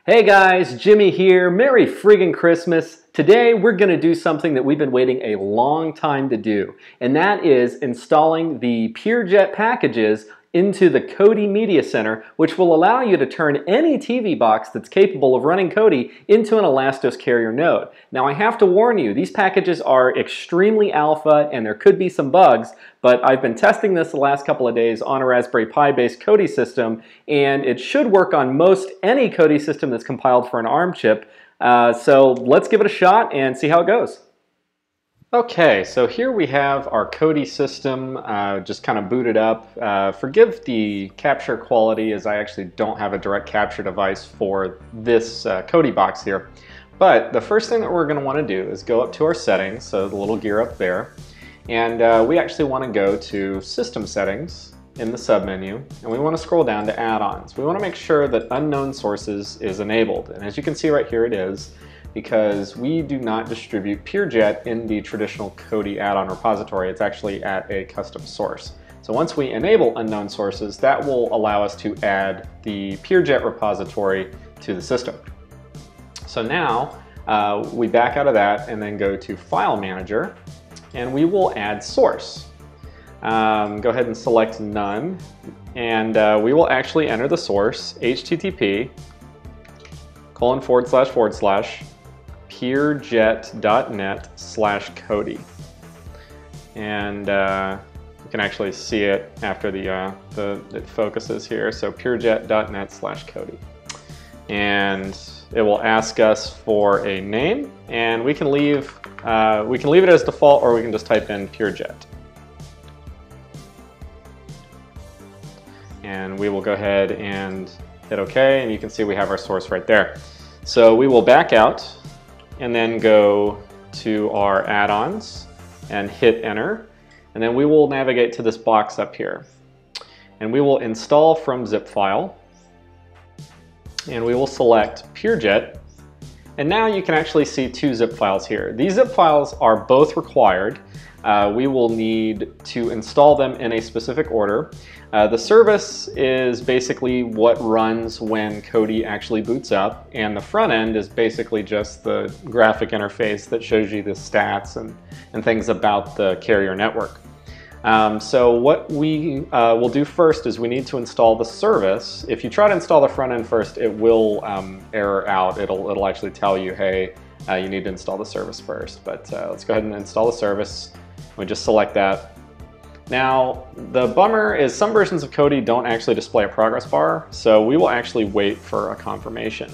Hey guys, Jimmy here. Merry friggin' Christmas. Today we're going to do something that we've been waiting a long time to do, and that is installing the PureJet packages into the Kodi Media Center, which will allow you to turn any TV box that's capable of running Kodi into an Elastos carrier node. Now I have to warn you, these packages are extremely alpha and there could be some bugs, but I've been testing this the last couple of days on a Raspberry Pi based Kodi system, and it should work on most any Kodi system that's compiled for an ARM chip. So let's give it a shot and see how it goes. Okay, so here we have our Kodi system just kind of booted up. Forgive the capture quality as I actually don't have a direct capture device for this Kodi box here. But the first thing that we're going to want to do is go up to our settings, so the little gear up there. And we actually want to go to System Settings in the submenu, and we want to scroll down to Add-ons. We want to make sure that Unknown Sources is enabled, and as you can see right here it is, because we do not distribute PureJet in the traditional Kodi add-on repository. It's actually at a custom source. So once we enable unknown sources, that will allow us to add the PureJet repository to the system. So now we back out of that and then go to File Manager, and we will add source. Go ahead and select None, and we will actually enter the source, http://purejet.net/Kodi. And you can actually see it after it focuses here. So purejet.net/Kodi. And it will ask us for a name, and we can leave it as default, or we can just type in PureJet. And we will go ahead and hit OK, and you can see we have our source right there. So we will back out and then go to our add-ons and hit enter, and then we will navigate to this box up here, and we will install from zip file, and we will select PureJet, and now you can actually see two zip files here. These zip files are both required. We will need to install them in a specific order. The service is basically what runs when Kodi actually boots up, and the front end is basically just the graphic interface that shows you the stats and things about the carrier network. So what we will do first is we need to install the service. If you try to install the front end first, it will error out. It'll actually tell you, hey, you need to install the service first. But let's go ahead and install the service. We just select that. Now, the bummer is some versions of Kodi don't actually display a progress bar, so we will actually wait for a confirmation.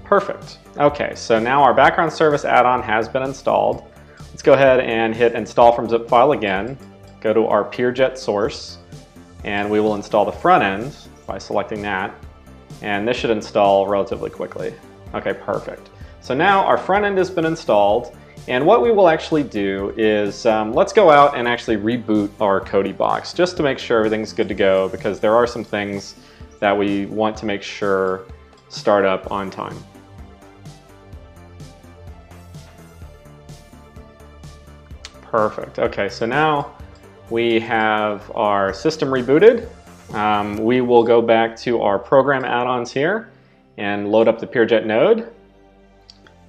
Perfect. Okay, so now our background service add-on has been installed. Let's go ahead and hit install from zip file again, go to our PureJet source, and we will install the front end by selecting that, and this should install relatively quickly. Okay, perfect. So now our front end has been installed, and what we will actually do is let's go out and actually reboot our Kodi box just to make sure everything's good to go, because there are some things that we want to make sure start up on time. Perfect. Okay, so now we have our system rebooted. We will go back to our program add-ons here and load up the PureJet node.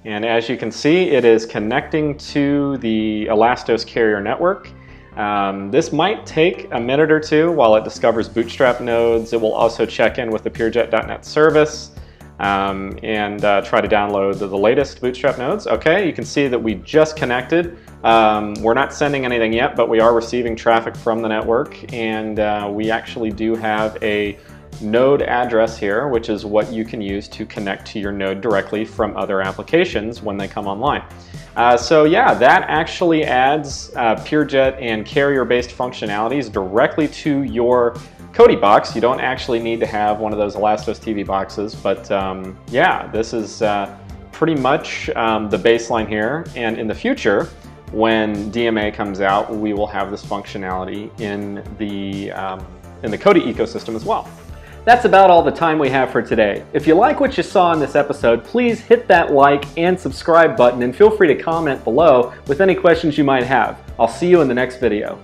And as you can see, it is connecting to the Elastos carrier network. This might take a minute or two while it discovers bootstrap nodes. It will also check in with the PureJet.net service and try to download the latest bootstrap nodes. Okay, you can see that we just connected. We're not sending anything yet, but we are receiving traffic from the network, and we actually do have a node address here, which is what you can use to connect to your node directly from other applications when they come online. So yeah, that actually adds PureJet and carrier-based functionalities directly to your Kodi box. You don't actually need to have one of those Elastos TV boxes, but yeah, this is pretty much the baseline here, and in the future, when DMA comes out, we will have this functionality in the Kodi ecosystem as well. That's about all the time we have for today. If you like what you saw in this episode, please hit that like and subscribe button, and feel free to comment below with any questions you might have. I'll see you in the next video.